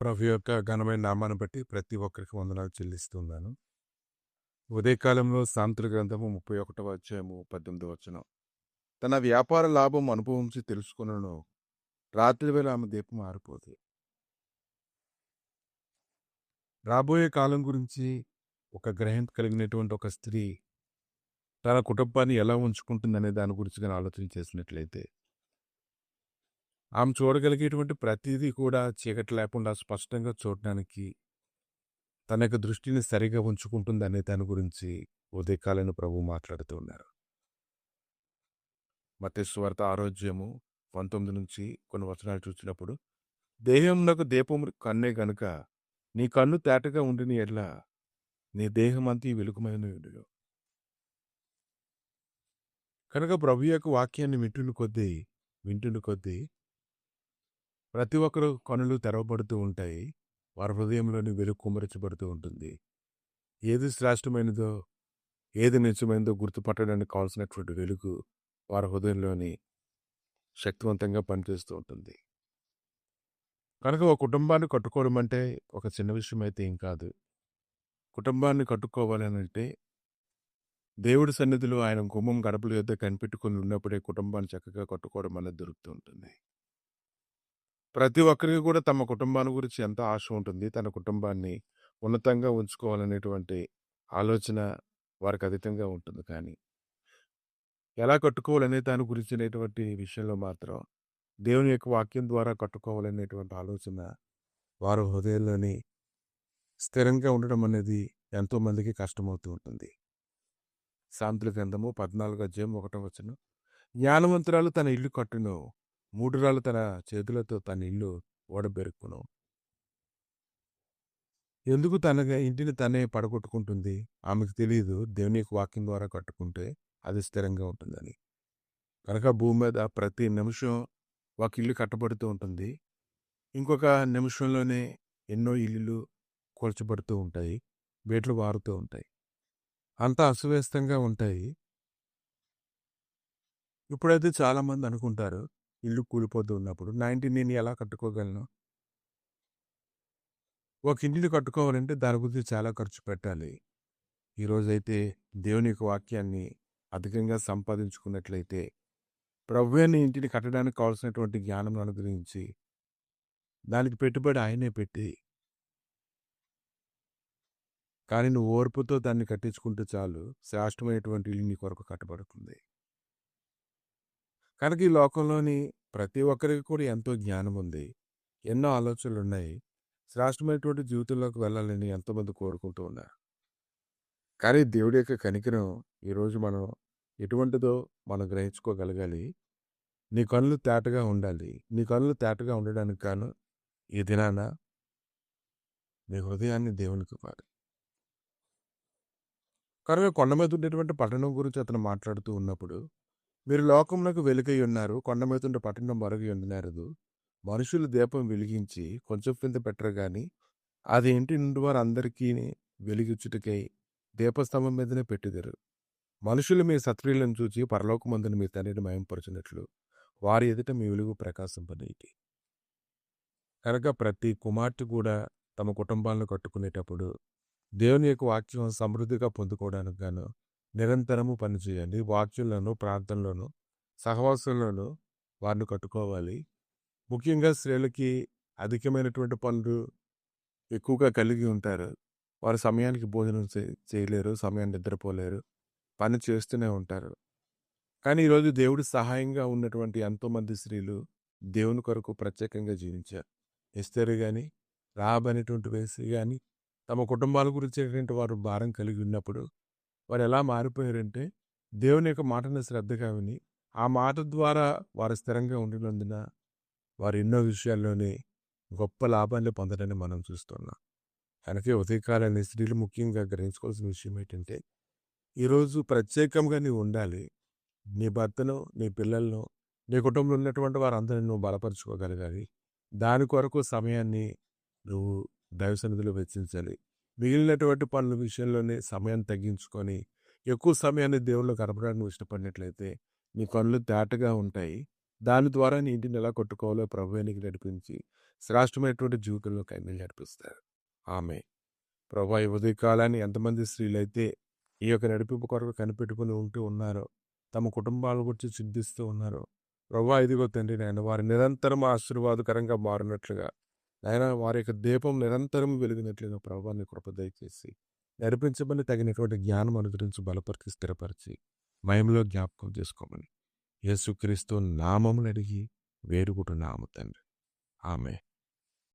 ప్రభు యొక్క ఘనమైన నామాన్ని బట్టి ప్రతి ఒక్కరికి వందనాలు చెల్లిస్తున్నాను. ఉదయకాలంలో సామెతల గ్రంథము 31వ అధ్యాయము 18వ వచనం. తన వ్యాపార లాభం అనుభవించి తెలుసుకొనును, రాత్రి వేళ ఆమె దీపం ఆరిపోదు. రాబోయే కాలం గురించి ఒక గ్రహింపు కలిగినటువంటి ఒక స్త్రీ తన కుటుంబాన్ని ఎలా ఉంచుకుంటుందనే దాని గురించి గాని ఆలోచన చేసినట్లయితే, ఆమె చూడగలిగేటువంటి ప్రతీదీ కూడా చీకటి లేకుండా స్పష్టంగా చూడడానికి తన యొక్క దృష్టిని సరిగా ఉంచుకుంటుందనే దాని గురించి ఉదయకాలను ప్రభువు మాట్లాడుతూ ఉన్నారు. మత్తయి సువార్త 6వ అధ్యాయము 19 నుంచి కొన్ని వచనాలు చూసినప్పుడు, దేహమునకు దీపము కన్నే గనుక నీ కన్ను తేటగా ఉండిన యెడల నీ దేహమంతా వెలుగుమయమైయుండును. కనుక ప్రభు యొక్క వాక్యాన్ని వింటున్న కొద్దీ ప్రతి ఒక్కరు కనులు తెరవబడుతూ ఉంటాయి. వారి హృదయంలోని వెలుగు కుమ్మరించబడుతూ ఉంటుంది. ఏది శ్రేష్టమైనదో, ఏది నిజమైనదో గుర్తుపట్టడానికి కావాల్సినటువంటి వెలుగు వారి హృదయంలోని శక్తివంతంగా పనిచేస్తూ ఉంటుంది. కనుక ఒక కుటుంబాన్ని కట్టుకోవడం అంటే ఒక చిన్న విషయం అయితే ఏం కాదు. కుటుంబాన్ని కట్టుకోవాలనంటే దేవుడి సన్నిధిలో ఆయన గుమ్మం గడపల యొద్ద కనిపెట్టుకొని ఉన్నప్పుడే కుటుంబాన్ని చక్కగా కట్టుకోవడం అనేది దొరుకుతూ ఉంటుంది. ప్రతి ఒక్కరికి కూడా తమ కుటుంబాన్ని గురించి ఎంతో ఆశ ఉంటుంది. తన కుటుంబాన్ని ఉన్నతంగా ఉంచుకోవాలనేటువంటి ఆలోచన వారికి అధికంగా ఉంటుంది. కానీ ఎలా కట్టుకోవాలనే దాని గురించినటువంటి విషయంలో మాత్రం దేవుని యొక్క వాక్యం ద్వారా కట్టుకోవాలనేటువంటి ఆలోచన వారి హృదయంలోని స్థిరంగా ఉండడం అనేది ఎంతో మందికి కష్టమవుతూ ఉంటుంది. సామెతల గ్రంథము 14వ అధ్యాయం 1వ వచనం. జ్ఞానవంతురాలు తన ఇల్లు కట్టును, మూఢురాలు తన చేతులతో తన ఇల్లు ఓడబెరుకును. ఎందుకు తన ఇంటిని తనే పడగొట్టుకుంటుంది? ఆమెకు తెలియదు దేవుని యొక్క వాక్యం ద్వారా కట్టుకుంటే అది స్థిరంగా ఉంటుందని. కనుక భూమి మీద ప్రతి నిమిషం ఒక ఇల్లు కట్టబడుతూ ఉంటుంది. ఇంకొక నిమిషంలోనే ఎన్నో ఇల్లులు కూల్చబడుతూ ఉంటాయి. బేట్లు వారుతూ ఉంటాయి. అంతా అస్తవ్యస్తంగా ఉంటాయి. ఇప్పుడైతే చాలామంది అనుకుంటారు, ఇల్లు కూలిపోతూ ఉన్నప్పుడు నా ఇంటిని నేను ఎలా కట్టుకోగలను? ఒక ఇంటిని కట్టుకోవాలంటే దాని గురించి చాలా ఖర్చు పెట్టాలి. ఈరోజైతే దేవుని యొక్క వాక్యాన్ని అధికంగా సంపాదించుకున్నట్లయితే ప్రభువే నీ ఇంటిని కట్టడానికి కావాల్సినటువంటి జ్ఞానం అనుగ్రహించి దానికి పెట్టుబడి ఆయనే పెట్టి, కానీ నువ్వు ఓర్పుతో దాన్ని కట్టించుకుంటే చాలు, శ్రేష్టమైనటువంటి ఇల్లు నీ కొరకు కట్టబడుతుంది. కనుక ఈ లోకంలోని ప్రతి ఒక్కరికి కూడా ఎంతో జ్ఞానం ఉంది, ఎన్నో ఆలోచనలు ఉన్నాయి. శ్రేష్టమైనటువంటి జీవితంలోకి వెళ్ళాలని ఎంతోమంది కోరుకుంటూ ఉన్నారు. కానీ దేవుడి యొక్క కనికరం ఈరోజు మనం ఎటువంటిదో మనం గ్రహించుకోగలగాలి. నీ కళ్ళు తేటగా ఉండాలి. నీ కళ్ళు తేటగా ఉండడానికి గాను ఈ దినాన నీ హృదయాన్ని దేవునికి ఇవ్వాలి. కనుక కొండ మీద ఉండేటువంటి పట్టణం గురించి అతను మాట్లాడుతూ ఉన్నప్పుడు, మీరు లోకమునకు వెలుగై ఉన్నారు, కొండ మీద ఉండే పట్టణం మరుగై ఉండనేరదు. మనుషులు దీపం వెలిగించి కొంచెం కింద పెట్టరు గాని అది ఇంటి నుండి వారు అందరికీ వెలిగించుటకై దీపస్తంభం మీదనే పెట్టుదరు. మనుషులు మీ సత్క్రియలను చూచి పరలోకమందున మీ తండ్రిని మహిమపరచునట్లు వారి ఎదుట మీ వెలుగు ప్రకాశింపనీయుడి. కనుక ప్రతి కుమార్తె కూడా తమ కుటుంబాలను కట్టుకునేటప్పుడు దేవుని యొక్క వాక్యం సమృద్ధిగా పొందుకోవడానికి గాను నిరంతరము పనిచేయండి. వాక్యంలోను, ప్రార్థనలోను, సహవాసంలోను వారిని కట్టుకోవాలి. ముఖ్యంగా స్త్రీలకి అధికమైనటువంటి పనులు ఎక్కువగా కలిగి ఉంటారు. వారు సమయానికి భోజనం చేయలేరు, సమయాన్ని నిద్రపోలేరు, పని చేస్తూనే ఉంటారు. కానీ ఈరోజు దేవుడి సహాయంగా ఉన్నటువంటి ఎంతోమంది స్త్రీలు దేవుని కొరకు ప్రత్యేకంగా జీవించారు. ఎస్తేరు కానీ, రాహాబు అనేటువంటి వేశ్య కానీ తమ కుటుంబాల గురించేటువంటి వారు భారం కలిగి ఉన్నప్పుడు వారు ఎలా మారిపోయారంటే, దేవుని యొక్క మాటను శ్రద్ధగా విని ఆ మాట ద్వారా వారు స్థిరంగా ఉండినందున వారు ఎన్నో విషయాల్లోనే గొప్ప లాభాన్ని పొందడాన్ని మనం చూస్తున్నాం. కనుక ఉదయకాలాన్ని స్త్రీలు ముఖ్యంగా గ్రహించుకోవాల్సిన విషయం ఏంటంటే, ఈరోజు ప్రత్యేకంగా నీవు ఉండాలి. నీ భర్తను, నీ పిల్లలను, నీ కుటుంబంలో ఉన్నటువంటి వారందరిని నువ్వు బలపరుచుకోగలగాలి. దాని కొరకు సమయాన్ని నువ్వు దైవ సన్నిధిలో వెచ్చించాలి. మిగిలినటువంటి పనుల విషయంలోనే సమయాన్ని తగ్గించుకొని ఎక్కువ సమయాన్ని దేవుళ్ళు గడపడానికి నువ్వు ఇష్టపడినట్లయితే నీ కళ్ళు తేటగా ఉంటాయి. దాని ద్వారా నీ ఇంటిని ఎలా కొట్టుకోవాలో ప్రభువే నీకు నడిపించి శ్రేష్టమైనటువంటి జీవితంలో కన్యలు నడిపిస్తారు. ఆమె ప్రభా ఈ ఉదయకాలాన్ని ఎంతమంది స్త్రీలైతే ఈ యొక్క నడిపింపు కొరకు కనిపెట్టుకుని ఉంటూ ఉన్నారో, తమ కుటుంబాల గురించి చింతిస్తూ ఉన్నారో, ప్రభా ఇదిగో తండ్రి నాయన వారి నిరంతరం ఆశీర్వాదకరంగా మారినట్లుగా, నాయన వారి యొక్క దీపం నిరంతరం వెలిగినట్లుగా ప్రభా నీ కృప దయచేసి నడిపించమని తగినటువంటి జ్ఞానం అనుగ్రహించి బలపరిచి స్థిరపరిచి మహిమలో జ్ఞాపకం చేసుకోమని యేసుక్రీస్తు నామములు అడిగి వేడుకుంటున్నాము తండ్రి. ఆమె